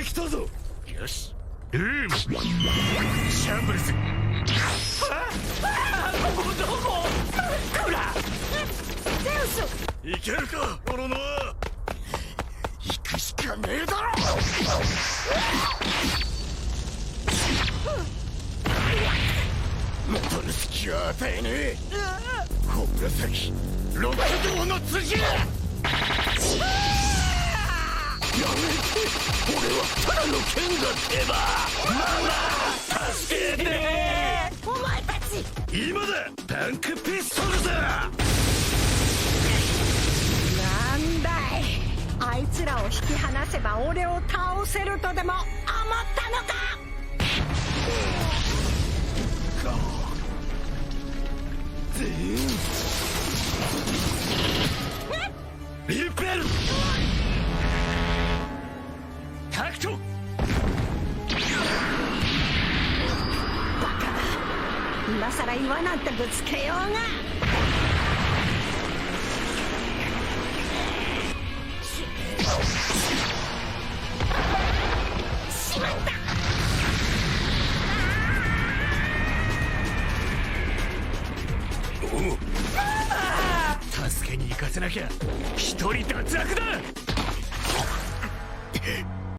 きたぞ。よし、ルームシャンブルス。ここどこ？こらゼウス。いけるかオロノア。行くしかねえだろ。元の隙は与えねえ。こが先六道の辻。やめて、俺はただの剣だってば。ママ助けて。お前たち今だ、タンクピストルだ。なんだい、あいつらを引き離せば俺を倒せるとでも思ったのか。リペルタクト。バカだ、今さら岩なんてぶつけようが。しまった。助けに行かせなきゃ一人脱落だ。